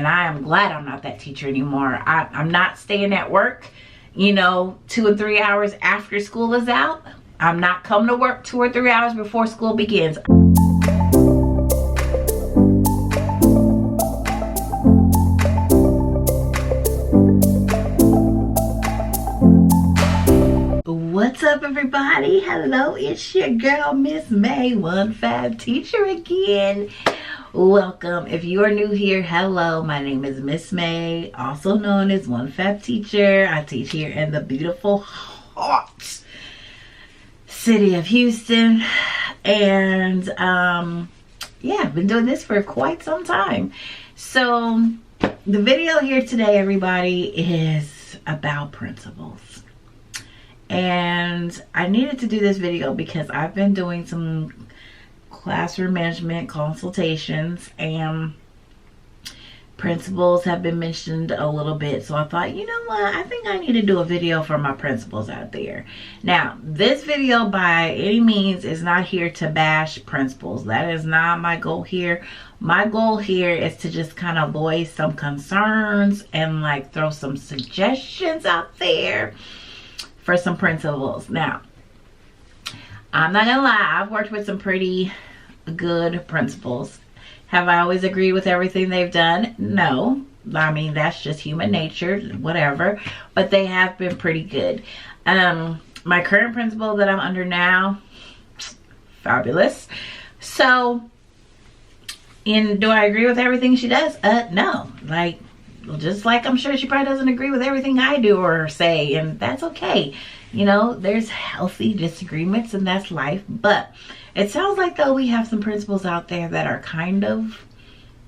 And I am glad I'm not that teacher anymore. I'm not staying at work, you know, 2 or 3 hours after school is out. I'm not coming to work 2 or 3 hours before school begins. What's up, everybody? Hello, it's your girl, Miss May, 1-5 teacher again. Welcome. If you are new here, hello, my name is Miss May, also known as 1-5 teacher. I teach here in the beautiful, hot city of Houston. And yeah, I've been doing this for quite some time. So the video here today, everybody, is about principles. And I needed to do this video because I've been doing some classroom management consultations and principals have been mentioned a little bit. So I thought, you know what, I think I need to do a video for my principals out there. Now, this video by any means is not here to bash principals. That is not my goal here. My goal here is to just kind of voice some concerns and like throw some suggestions out there for some principals. Now, I'm not gonna lie, I've worked with some pretty good principals. Have I always agreed with everything they've done? No. I mean, that's just human nature, whatever. But they have been pretty good. My current principal that I'm under now, fabulous. So, do I agree with everything she does? No. Like, just like I'm sure she probably doesn't agree with everything I do or say, and that's okay. You know, there's healthy disagreements and that's life. But it sounds like though we have some principals out there that are kind of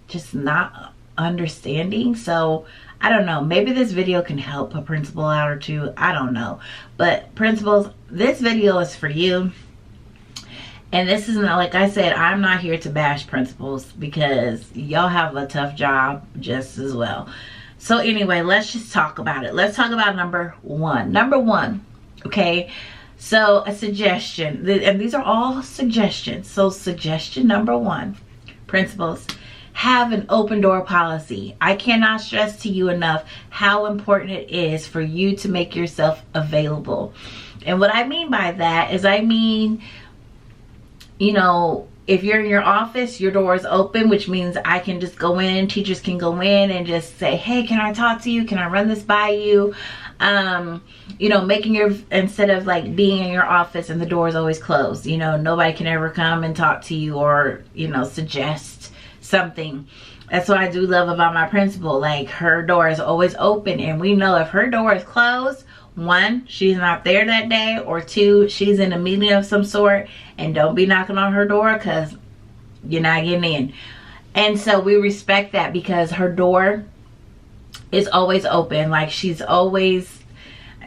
just not understanding. So I don't know, maybe this video can help a principal out or two. I don't know. But principals, this video is for you. And this isn't, like I said, I'm not here to bash principals because y'all have a tough job just as well. So anyway, let's just talk about it. Let's talk about number one. Number one, okay? So a suggestion, and these are all suggestions. So suggestion number one, principals, have an open door policy. I cannot stress to you enough how important it is for you to make yourself available. And what I mean by that is, I mean, you know, if you're in your office, your door is open, which means I can just go in, teachers can go in and just say, hey, can I talk to you? Can I run this by you? You know, making your, instead of like being in your office and the door is always closed, you know, nobody can ever come and talk to you or, you know, suggest something. That's what I do love about my principal. Like, her door is always open, and we know if her door is closed, one, she's not there that day, or two, she's in a meeting of some sort, and don't be knocking on her door because you're not getting in. And so we respect that because her door is always open. Like, she's always,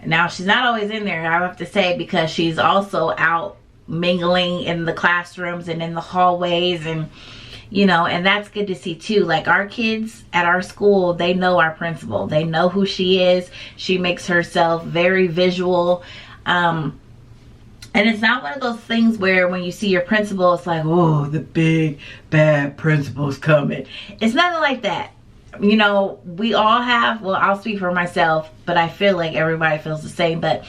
now she's not always in there, I have to say, because she's also out mingling in the classrooms and in the hallways, and you know, and that's good to see too. Like, our kids at our school, they know our principal. They know who she is. She makes herself very visual. And it's not one of those things where when you see your principal, it's like, oh, the big bad principal's coming. It's nothing like that. You know, we all have, well, I'll speak for myself, but I feel like everybody feels the same. But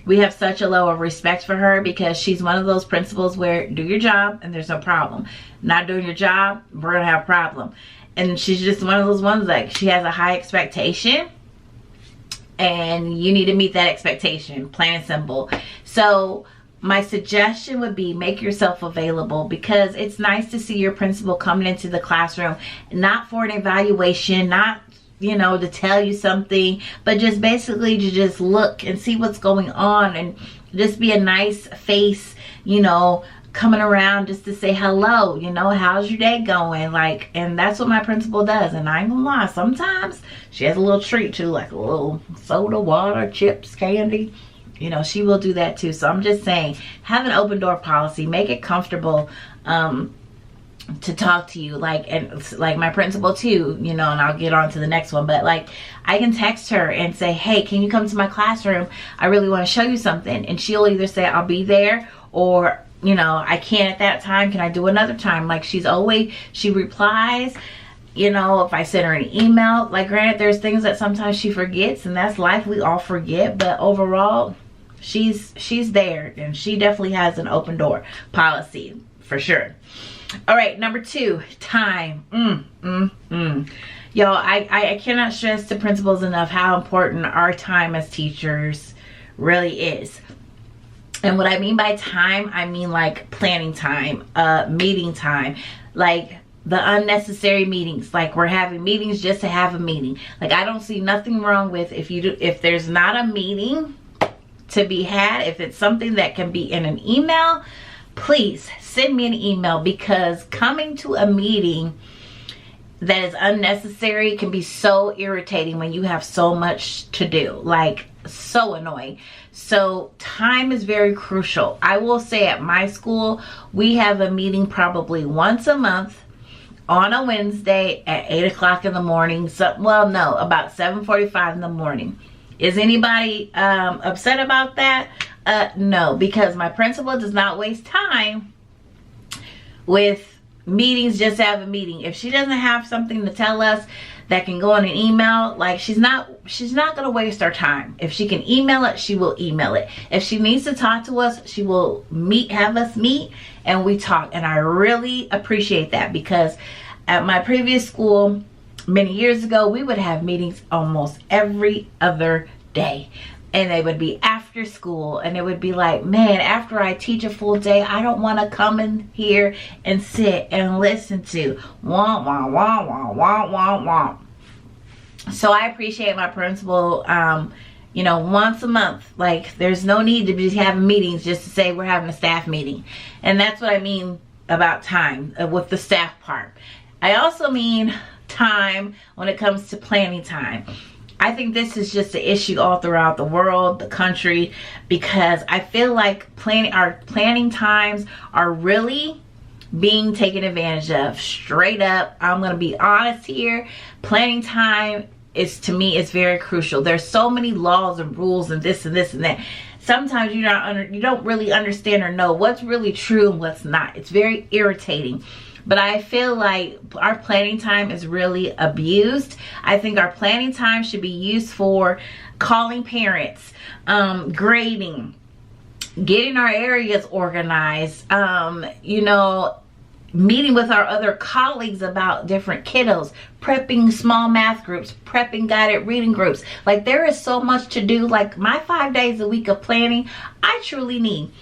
we have such a level of respect for her because she's one of those principals where do your job and there's no problem. Not doing your job, we're gonna have a problem. And she's just one of those ones, like, she has a high expectation and you need to meet that expectation, plain and simple. So my suggestion would be, make yourself available, because it's nice to see your principal coming into the classroom, not for an evaluation, not, you know, to tell you something, but just basically to just look and see what's going on and just be a nice face, you know, coming around just to say hello, you know, how's your day going? Like, and that's what my principal does. And I ain't gonna lie, sometimes she has a little treat too, like a little soda, water, chips, candy. You know, she will do that too. So I'm just saying, have an open door policy, make it comfortable to talk to you, like, and like my principal too, you know, and I'll get on to the next one, but like, I can text her and say, hey, can you come to my classroom? I really want to show you something. And she'll either say, I'll be there, or, you know, I can't at that time, can I do another time? Like, she's always, she replies You know, if I send her an email, like granted, there's things that sometimes she forgets, and that's life. We all forget, but overall, she's there, and she definitely has an open door policy for sure. All right, number 2, time. Yo, I cannot stress to principals enough how important our time as teachers really is. And what I mean by time, I mean like planning time, meeting time, like the unnecessary meetings. Like we're having meetings just to have a meeting. Like I don't see nothing wrong with if there's not a meeting to be had, if it's something that can be in an email, please send me an email, because coming to a meeting that is unnecessary can be so irritating when you have so much to do, like so annoying. So time is very crucial. I will say at my school, we have a meeting probably once a month on a Wednesday at 8 o'clock in the morning. So, well, no, about 7:45 in the morning. Is anybody upset about that? No, because my principal does not waste time with meetings just to have a meeting. If she doesn't have something to tell us that can go in an email, like she's not gonna waste our time. If she can email it, she will email it. If she needs to talk to us, she will have us meet and we talk. And I really appreciate that, because at my previous school many years ago, we would have meetings almost every other day. And they would be after school, and it would be like, man, after I teach a full day, I don't want to come in here and sit and listen to wah, wah, wah, wah, wah, wah, wah. So I appreciate my principal, you know, once a month. Like, there's no need to be having meetings just to say we're having a staff meeting. And that's what I mean about time with the staff part. I also mean time when it comes to planning time. I think this is just an issue all throughout the world, the country, because I feel like our planning times are really being taken advantage of. Straight up, I'm going to be honest here. Planning time is, to me, is very crucial. There's so many laws and rules and this and this and that. Sometimes you don't really understand or know what's really true and what's not. It's very irritating. But I feel like our planning time is really abused. I think our planning time should be used for calling parents, grading, getting our areas organized, you know, meeting with our other colleagues about different kiddos, prepping small math groups, prepping guided reading groups. Like, there is so much to do. Like, my 5 days a week of planning, I truly need.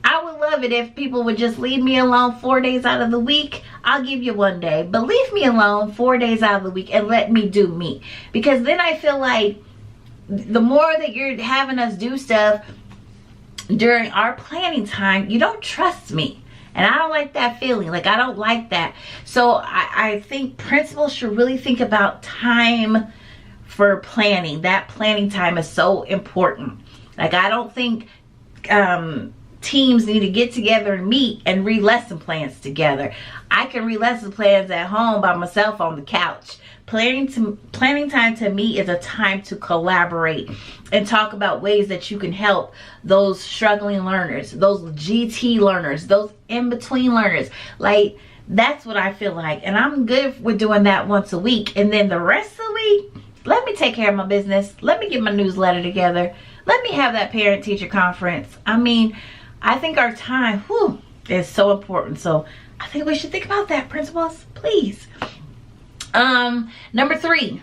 I would love it if people would just leave me alone 4 days out of the week. I'll give you 1 day, but leave me alone 4 days out of the week and let me do me. Because then I feel like the more that you're having us do stuff during our planning time, you don't trust me. And I don't like that feeling. Like, I don't like that. So I think principals should really think about time for planning. That planning time is so important. Like, I don't think teams need to get together and meet and read lesson plans together. I can read lesson plans at home by myself on the couch. Planning time to me is a time to collaborate and talk about ways that you can help those struggling learners, those GT learners, those in-between learners. Like, that's what I feel like. And I'm good with doing that once a week. And then the rest of the week, let me take care of my business. Let me get my newsletter together. Let me have that parent-teacher conference. I mean, I think our time, is so important. So I think we should think about that, principals, please. Number 3,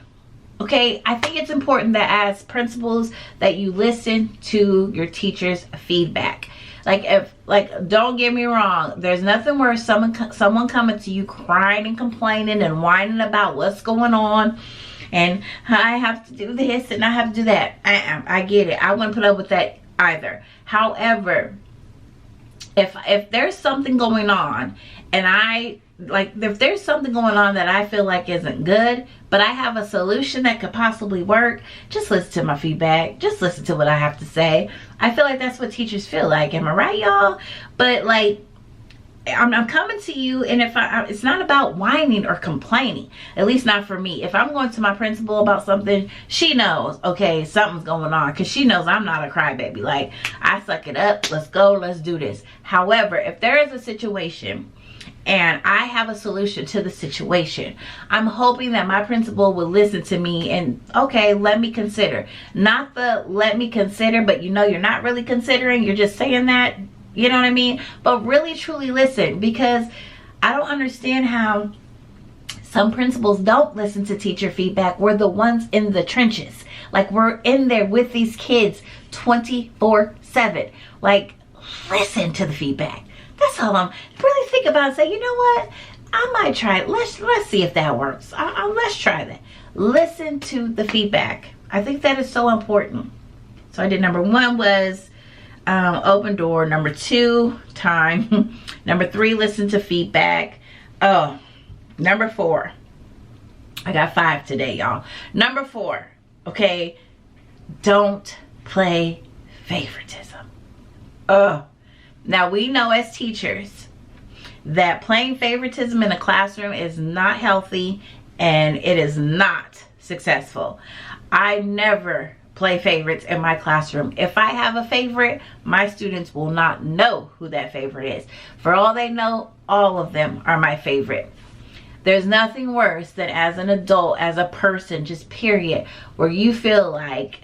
okay, I think it's important that as principals that you listen to your teachers' feedback. Don't get me wrong, there's nothing worse someone coming to you crying and complaining and whining about what's going on. And I have to do this and I have to do that. I get it. I wouldn't put up with that either. However, if there's something going on, and if there's something going on that I feel like isn't good, but I have a solution that could possibly work, just listen to my feedback. Just listen to what I have to say. I feel like that's what teachers feel like. Am I right, y'all? But like, I'm coming to you, and it's not about whining or complaining, at least not for me. If I'm going to my principal about something, she knows, okay, something's going on, because she knows I'm not a crybaby. Like, I suck it up, let's go, let's do this. However, if there is a situation and I have a solution to the situation. I'm hoping that my principal will listen to me and, okay, let me consider. Not the let me consider, but you know you're not really considering, you're just saying that, you know what I mean? But really truly listen, because I don't understand how some principals don't listen to teacher feedback. We're the ones in the trenches. Like, we're in there with these kids 24/7. Like, listen to the feedback. That's all I'm really think about. Say, you know what? I might try it. Let's see if that works. Let's try that. Listen to the feedback. I think that is so important. So I did number 1 was open door. Number 2, time. Number 3, listen to feedback. Oh, number 4. I got 5 today, y'all. Number 4, okay, don't play favoritism. Now we know as teachers that playing favoritism in the classroom is not healthy and it is not successful. I never play favorites in my classroom. If I have a favorite, my students will not know who that favorite is. For all they know, all of them are my favorite. There's nothing worse than as an adult, as a person, just period, where you feel like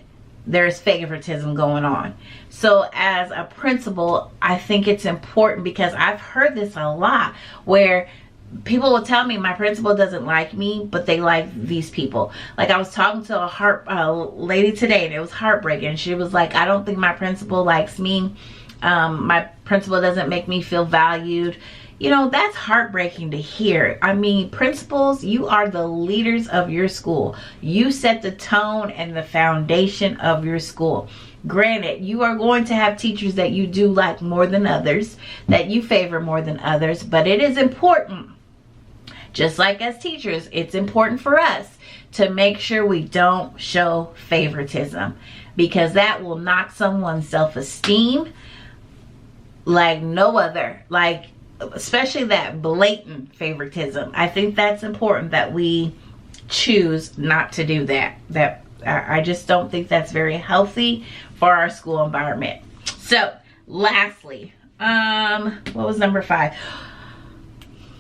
there's favoritism going on. So as a principal, I think it's important, because I've heard this a lot where people will tell me my principal doesn't like me, but they like these people. Like, I was talking to a lady today, and it was heartbreaking. She was like, I don't think my principal likes me. My principal doesn't make me feel valued. You know, that's heartbreaking to hear. I mean, principals, you are the leaders of your school. You set the tone and the foundation of your school. Granted, you are going to have teachers that you do like more than others, that you favor more than others, but it is important, just like as teachers, it's important for us to make sure we don't show favoritism, because that will knock someone's self-esteem like no other. Like, especially that blatant favoritism. I think that's important that we choose not to do that. I just don't think that's very healthy for our school environment. So lastly, what was number 5?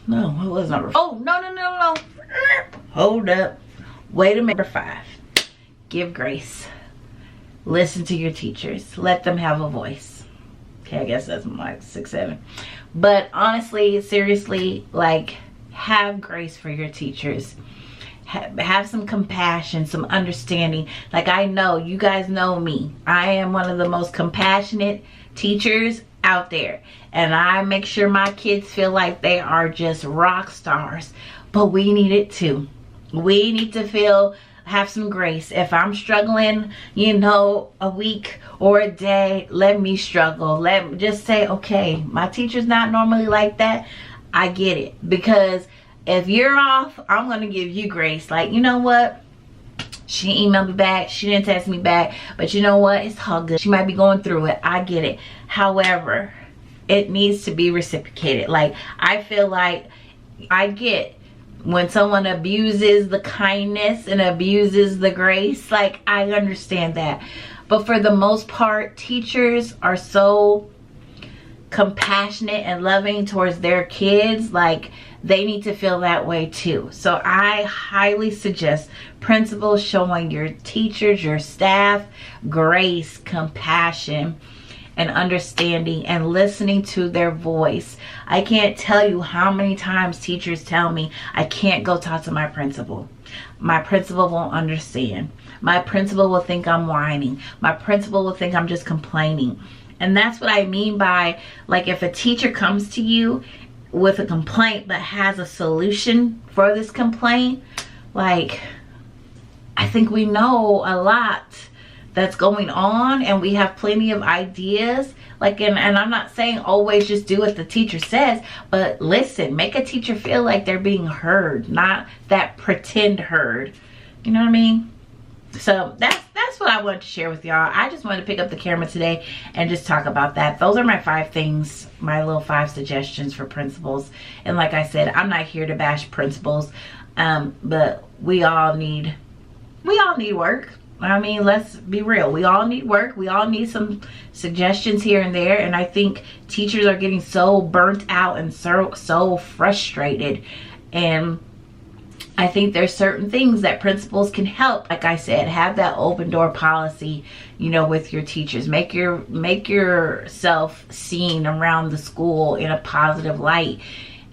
No, what was number 5? Oh, no. Hold up. Wait a minute. Number 5. Give grace. Listen to your teachers. Let them have a voice. Okay, I guess that's like 6, 7. But honestly, seriously, like, have grace for your teachers. Have some compassion, some understanding. Like, I know, you guys know me. I am one of the most compassionate teachers out there. And I make sure my kids feel like they are just rock stars. But we need it too. We need to have some grace. If I'm struggling, you know, a week or a day, let me struggle. Let me just say, okay, my teacher's not normally like that. I get it. Because if you're off, I'm going to give you grace. Like, you know what? She emailed me back. She didn't text me back. But you know what? It's all good. She might be going through it. I get it. However, it needs to be reciprocated. Like, I feel like I get when someone abuses the kindness and abuses the grace. Like, I understand that. But for the most part, teachers are so compassionate and loving towards their kids. Like, they need to feel that way too. So I highly suggest principals showing your teachers, your staff, grace, compassion, and understanding, and listening to their voice. I can't tell you how many times teachers tell me, I can't go talk to my principal. My principal won't understand. My principal will think I'm whining. My principal will think I'm just complaining. And that's what I mean by, like, if a teacher comes to you with a complaint but has a solution for this complaint, like, I think we know a lot that's going on, and we have plenty of ideas. Like, and I'm not saying always just do what the teacher says, but listen, make a teacher feel like they're being heard, not that pretend heard. You know what I mean? So that's what I wanted to share with y'all. I just wanted to pick up the camera today and just talk about that. Those are my 5 things, my little 5 suggestions for principals. And like I said, I'm not here to bash principals, but we all need work. I mean, let's be real. We all need work. We all need some suggestions here and there. And I think teachers are getting so burnt out and so frustrated. And I think there's certain things that principals can help. Like I said, have that open door policy, you know, with your teachers. Make yourself seen around the school in a positive light.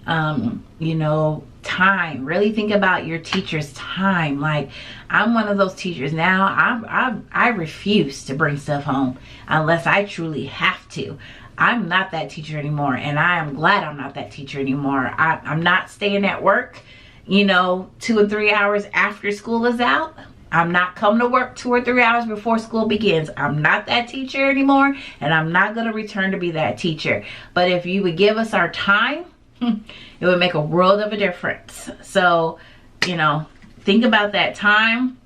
You know, time. Really think about your teacher's time. Like, I'm one of those teachers now. I refuse to bring stuff home unless I truly have to. I'm not that teacher anymore, and I am glad I'm not that teacher anymore. I'm not staying at work, you know, 2 or 3 hours after school is out. I'm not coming to work 2 or 3 hours before school begins. I'm not that teacher anymore, and I'm not going to return to be that teacher. But if you would give us our time, it would make a world of a difference. So, you know, think about that time.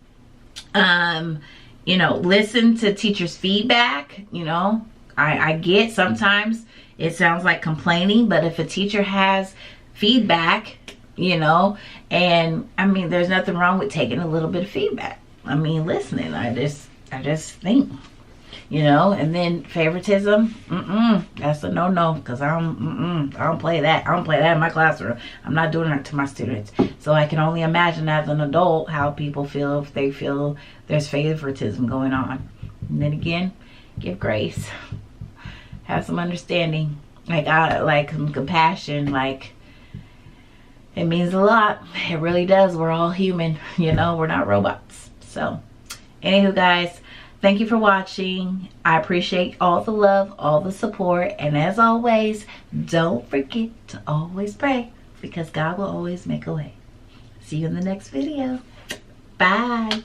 You know, listen to teachers' feedback. You know, I get sometimes it sounds like complaining, but if a teacher has feedback, you know, and I mean, there's nothing wrong with taking a little bit of feedback. I mean, listening. I just think, you know. And then favoritism, that's a no-no, because I don't play that. I don't play that in my classroom. I'm not doing that to my students. So I can only imagine as an adult how people feel if they feel there's favoritism going on. And then again, give grace, have some understanding, like some compassion. Like, it means a lot. It really does. We're all human, you know. We're not robots. So anywho, guys, thank you for watching. I appreciate all the love, all the support, and as always, don't forget to always pray, because God will always make a way. See you in the next video. Bye.